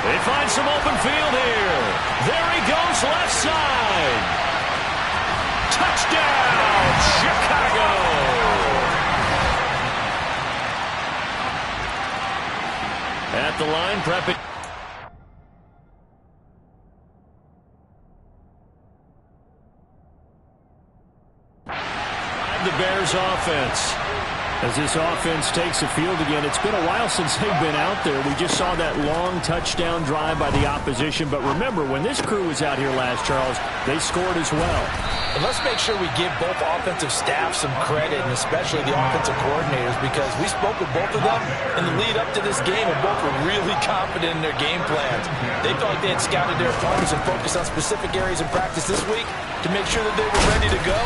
They find some open field here. There he goes, left side. Touchdown, Chicago. At the line, prepping. The Bears offense. As this offense takes the field again, it's been a while since they've been out there. We just saw that long touchdown drive by the opposition. But remember, when this crew was out here last, Charles, they scored as well. And let's make sure we give both offensive staffs some credit, and especially the offensive coordinators, because we spoke with both of them in the lead up to this game, and both were really confident in their game plans. They felt like they had scouted their opponents and focused on specific areas in practice this week to make sure that they were ready to go.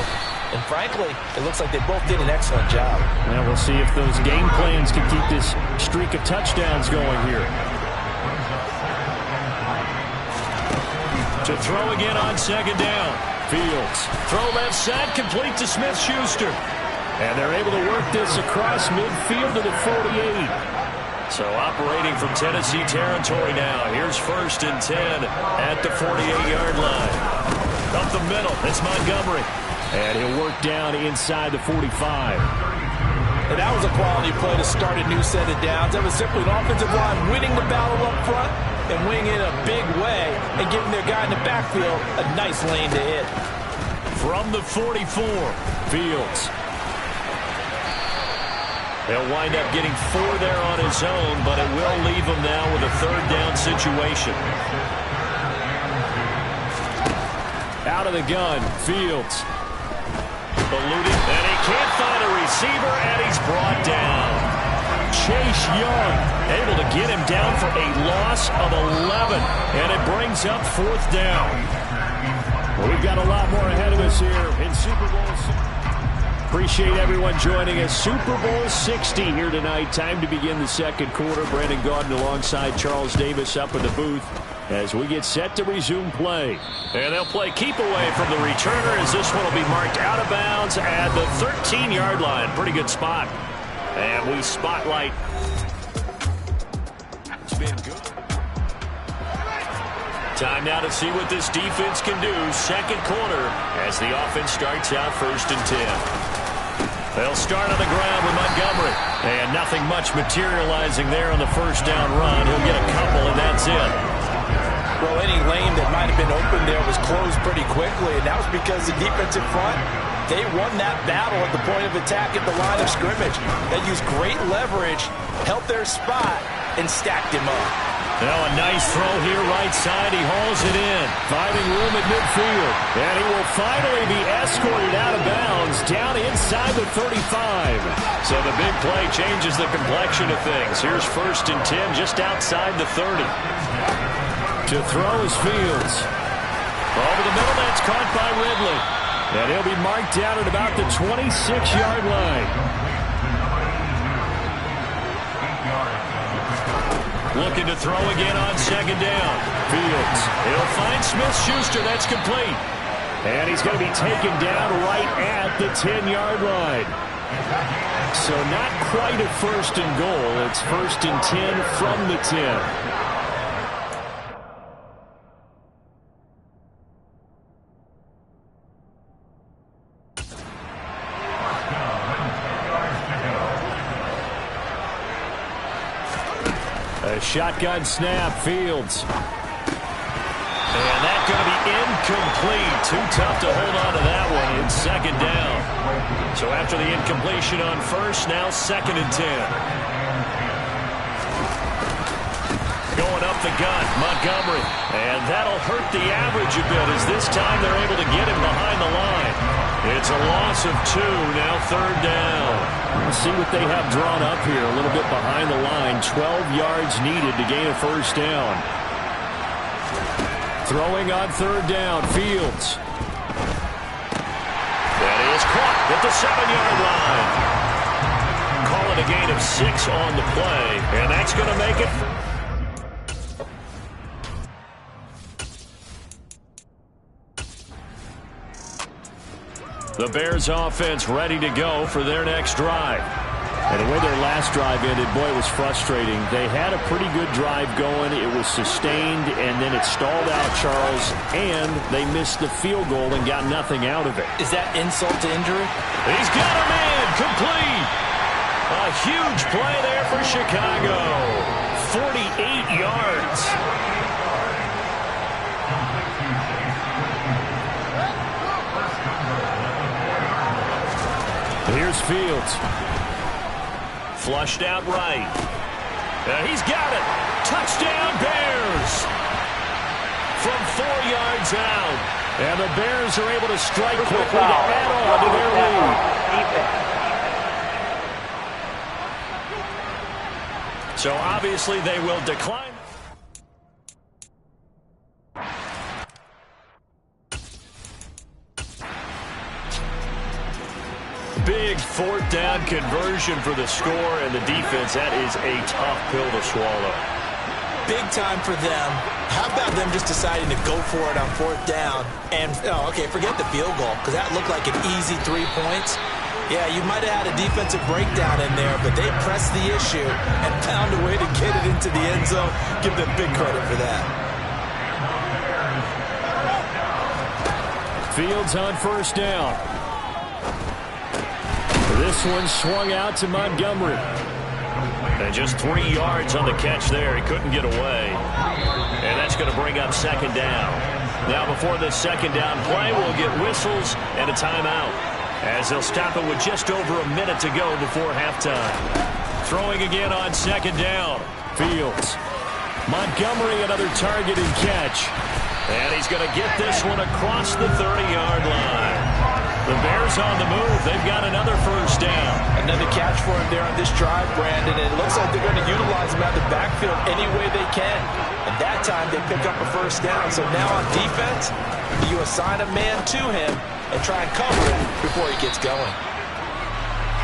And frankly, it looks like they both did an excellent job. Well, we'll see if those game plans can keep this streak of touchdowns going here. To throw again on 2nd down. Fields. Throw left side, complete to Smith-Schuster. And they're able to work this across midfield to the 48. So operating from Tennessee territory now. Here's 1st and 10 at the 48-yard line. Up the middle, it's Montgomery. And he'll work down inside the 45. And that was a quality play to start a new set of downs. That was simply an offensive line winning the battle up front and winning in a big way and giving their guy in the backfield a nice lane to hit. From the 44, Fields. He'll wind up getting 4 there on his own, but it will leave him now with a 3rd down situation. Out of the gun, Fields. Eluded, and he can't find a receiver, and he's brought down. Chase Young able to get him down for a loss of 11, and it brings up 4th down. Well, we've got a lot more ahead of us here in Super Bowl. Appreciate everyone joining us. Super Bowl 60 here tonight. Time to begin the 2nd quarter. Brandon Gaudin alongside Charles Davis up in the booth as we get set to resume play. And they'll play keep away from the returner as this one will be marked out of bounds at the 13-yard line. Pretty good spot. And we spotlight. It's been good. Time now to see what this defense can do. 2nd quarter as the offense starts out 1st and 10. They'll start on the ground with Montgomery. And nothing much materializing there on the 1st down run. He'll get a couple, and that's it. Well, any lane that might have been open there was closed pretty quickly, and that was because the defensive front, they won that battle at the point of attack at the line of scrimmage. They used great leverage, helped their spot, and stacked him up. Now a nice throw here right side. He hauls it in. Finding room at midfield. And he will finally be escorted out of bounds down inside the 35. So the big play changes the complexion of things. Here's 1st and 10 just outside the 30. To throw is Fields. Over the middle, that's caught by Ridley. And he'll be marked down at about the 26-yard line. Looking to throw again on 2nd down. Fields. He'll find Smith-Schuster. That's complete. And he's going to be taken down right at the 10-yard line. So not quite a 1st and goal. It's 1st and 10 from the 10. A shotgun snap, Fields. And that's going to be incomplete. Too tough to hold on to that one in 2nd down. So after the incompletion on 1st, now 2nd and 10. Going up the gut, Montgomery. And that'll hurt the average a bit as this time they're able to get him behind the line. It's a loss of 2, now 3rd down. We'll see what they have drawn up here. A little bit behind the line. 12 yards needed to gain a 1st down. Throwing on 3rd down, Fields. That is caught at the 7-yard line. Call it a gain of 6 on the play, and that's going to make it. The Bears offense ready to go for their next drive. And the way their last drive ended, boy, it was frustrating. They had a pretty good drive going. It was sustained, and then it stalled out, Charles, and they missed the field goal and got nothing out of it. Is that insult to injury? He's got him in, complete. A huge play there for Chicago. 48 yards. Here's Fields. Flushed out right. He's got it. Touchdown, Bears. From 4 yards out. And the Bears are able to strike quickly to add on to their lead. So obviously they will decline. Big 4th down conversion for the score, and the defense, that is a tough pill to swallow. Big time for them. How about them just deciding to go for it on 4th down? And, okay, forget the field goal, because that looked like an easy 3 points. Yeah, you might have had a defensive breakdown in there, but they pressed the issue and found a way to get it into the end zone. Give them big credit for that. Fields on 1st down. This one swung out to Montgomery. And just 3 yards on the catch there. He couldn't get away. And that's going to bring up 2nd down. Now before this 2nd down play, we'll get whistles and a timeout, as they'll stop it with just over a minute to go before halftime. Throwing again on 2nd down. Fields. Montgomery, another target and catch. And he's going to get this one across the 30-yard line. The Bears on the move. They've got another 1st down. Another catch for him there on this drive, Brandon. And it looks like they're going to utilize him out of the backfield any way they can. And that time they pick up a 1st down. So now on defense, you assign a man to him and try and cover it before he gets going.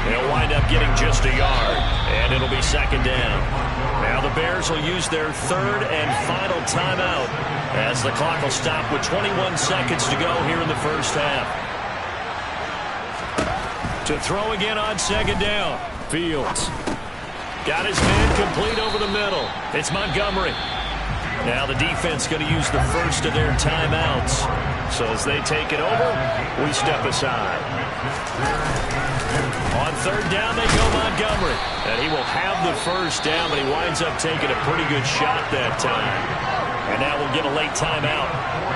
They'll wind up getting just a yard, and it'll be 2nd down. Now the Bears will use their 3rd and final timeout, as the clock will stop with 21 seconds to go here in the 1st half. To throw again on 2nd down. Fields. Got his man complete over the middle. It's Montgomery. Now the defense going to use the first of their timeouts. So as they take it over, we step aside. On 3rd down, they go Montgomery. And he will have the 1st down, but he winds up taking a pretty good shot that time. And now we'll get a late timeout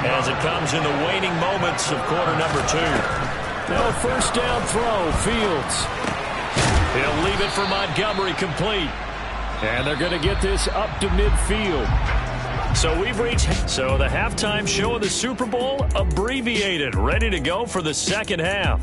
as it comes in the waning moments of quarter number 2. Now 1st down throw, Fields. He'll leave it for Montgomery, complete. And they're going to get this up to midfield. So we've reached the halftime show of the Super Bowl, abbreviated, ready to go for the second half.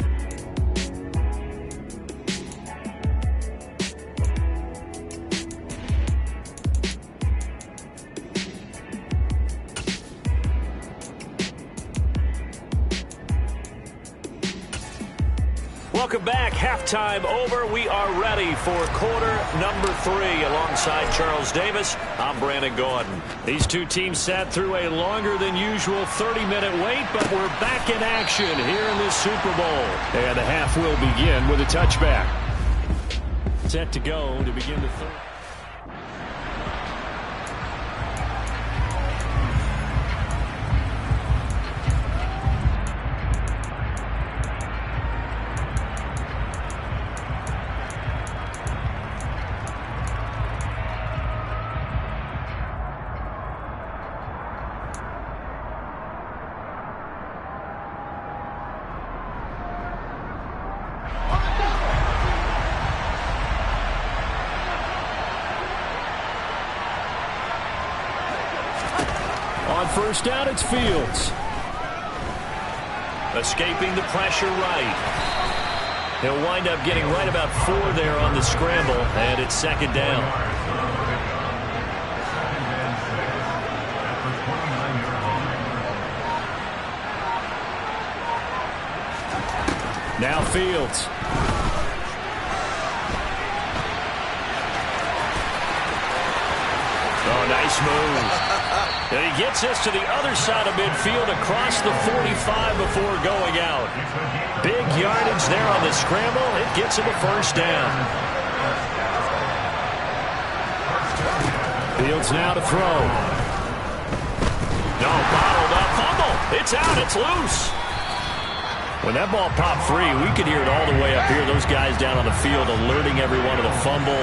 Welcome back. Halftime over. We are ready for quarter number 3. Alongside Charles Davis, I'm Brandon Gordon. These two teams sat through a longer than usual 30-minute wait, but we're back in action here in this Super Bowl. And the half will begin with a touchback. Set to go to begin the third. On first down, it's Fields. Escaping the pressure right. He'll wind up getting right about 4 there on the scramble, and it's second down. Now Fields. Oh, nice move. And he gets this to the other side of midfield across the 45 before going out. Big yardage there on the scramble. It gets him a first down. Fields now to throw. No, bottled up. Fumble. It's out. It's loose. When that ball popped free, we could hear it all the way up here. Those guys down on the field alerting everyone of the fumble.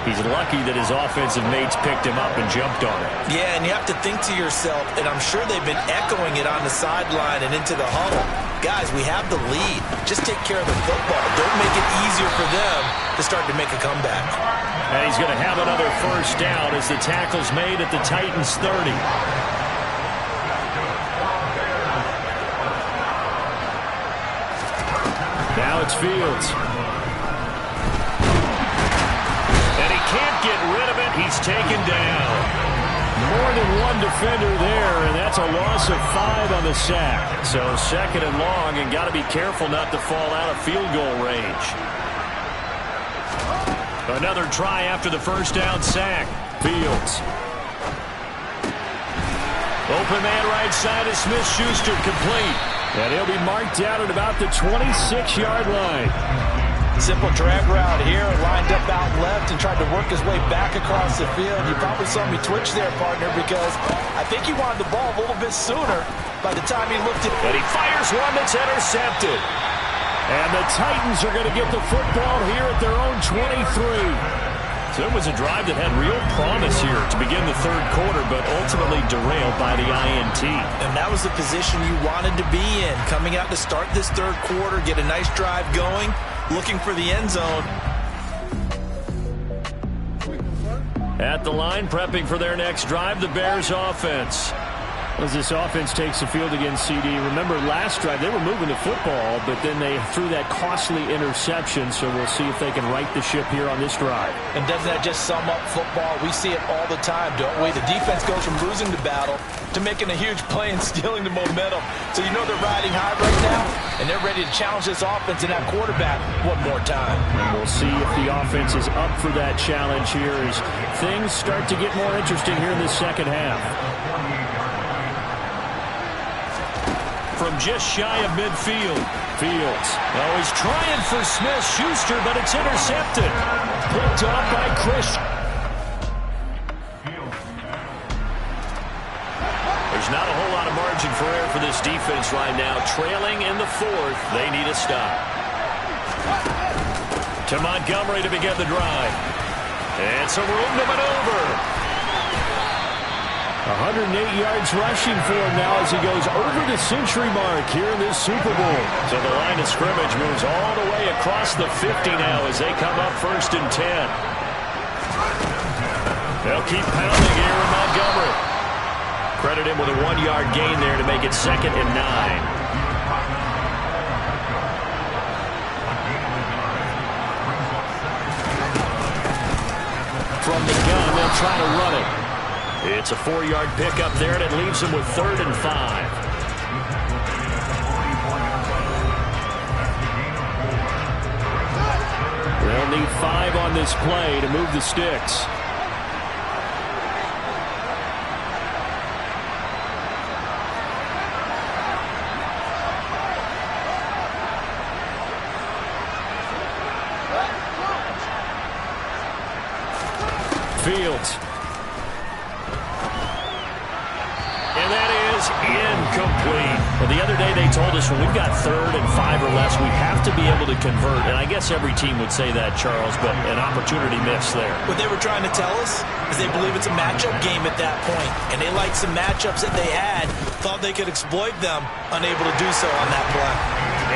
He's lucky that his offensive mates picked him up and jumped on it. Yeah, and you have to think to yourself, and I'm sure they've been echoing it on the sideline and into the huddle. Guys, we have the lead. Just take care of the football. Don't make it easier for them to start to make a comeback. And he's going to have another first down as the tackle's made at the Titans' 30. Now it's Fields. And he can't get rid of it. He's taken down. More than one defender there, and that's a loss of 5 on the sack. So second and long, and got to be careful not to fall out of field goal range. Another try after the first down sack. Fields. Open man right side is Smith-Schuster, complete. And he'll be marked down at about the 26-yard line. Simple drag route here, lined up out left and tried to work his way back across the field. You probably saw me twitch there, partner, because I think he wanted the ball a little bit sooner by the time he looked at it. And he fires one that's intercepted. And the Titans are going to get the football here at their own 23. So it was a drive that had real promise here to begin the third quarter, but ultimately derailed by the INT. And that was the position you wanted to be in, coming out to start this third quarter, get a nice drive going, looking for the end zone. At the line, prepping for their next drive, the Bears offense. As this offense takes the field against CD. Remember, last drive, they were moving the football, but then they threw that costly interception, so we'll see if they can right the ship here on this drive. And doesn't that just sum up football? We see it all the time, don't we? The defense goes from losing the battle to making a huge play and stealing the momentum. So you know they're riding high right now, and they're ready to challenge this offense and that quarterback one more time. And we'll see if the offense is up for that challenge here as things start to get more interesting here in the second half. From just shy of midfield. Fields. Oh, he's trying for Smith-Schuster, but it's intercepted. Picked up by Christian. There's not a whole lot of margin for error for this defense right now. Trailing in the fourth, they need a stop. To Montgomery to begin the drive. And some room to maneuver. 108 yards rushing for him now as he goes over the century mark here in this Super Bowl. So the line of scrimmage moves all the way across the 50 now as they come up 1st and 10. They'll keep pounding here in Montgomery. Credit him with a 1-yard gain there to make it 2nd and 9. From the gun, they'll try to run it. It's a 4-yard pickup there, and it leaves them with 3rd and 5. They'll need 5 on this play to move the sticks. Fields. And that is incomplete. Well, the other day they told us when we've got 3rd and 5 or less, we have to be able to convert. And I guess every team would say that, Charles, but an opportunity missed there. What they were trying to tell us is they believe it's a matchup game at that point. And they liked some matchups that they had, thought they could exploit them, unable to do so on that play.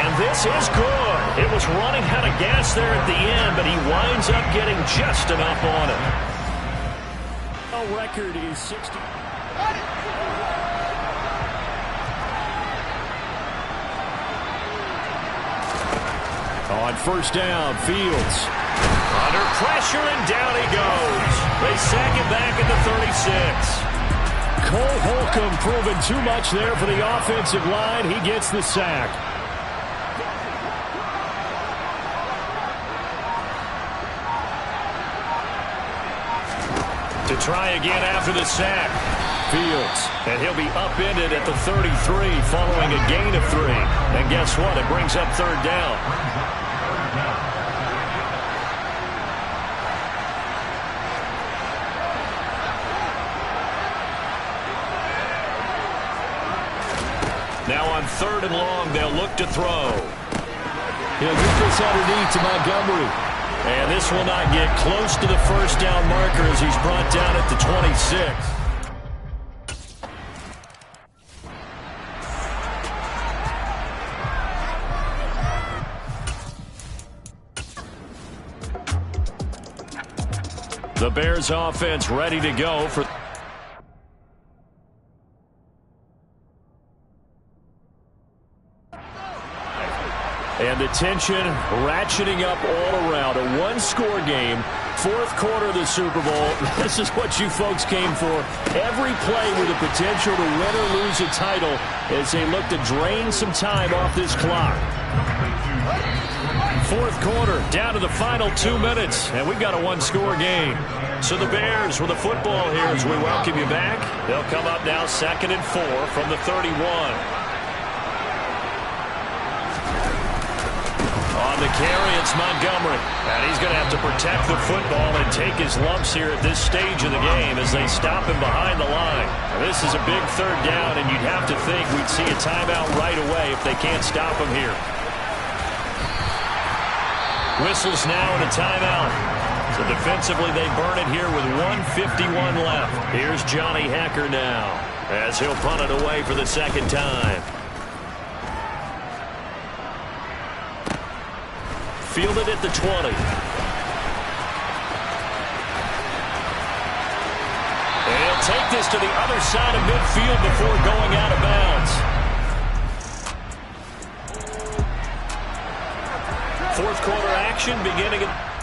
And this is good. It was running out of gas there at the end, but he winds up getting just enough on it. Record is 60. On 1st down, Fields. Under pressure, and down he goes. They sack him back at the 36. Cole Holcomb proving too much there for the offensive line. He gets the sack. To try again after the sack. Fields. And he'll be upended at the 33 following a gain of 3. And guess what? It brings up 3rd down. Now on 3rd and long, they'll look to throw. He'll get this underneath to Montgomery. And this will not get close to the 1st down marker as he's brought down at the 26. The Bears offense ready to go for... And the tension ratcheting up all around. A 1-score game, 4th quarter of the Super Bowl. This is what you folks came for. Every play with the potential to win or lose a title as they look to drain some time off this clock. 4th quarter, down to the final 2 minutes, and we've got a 1-score game. So the Bears with the football here as we welcome you back. They'll come up now 2nd and 4 from the 31. On the carry, it's Montgomery. And he's going to have to protect the football and take his lumps here at this stage of the game as they stop him behind the line. Now, this is a big 3rd down, and you'd have to think we'd see a timeout right away if they can't stop him here. Whistles now and a timeout. So defensively, they burn it here with 1:51 left. Here's Johnny Hecker now as he'll punt it away for the 2nd time. Fielded at the 20. And he'll take this to the other side of midfield before going out of bounds. 4th quarter action beginning at...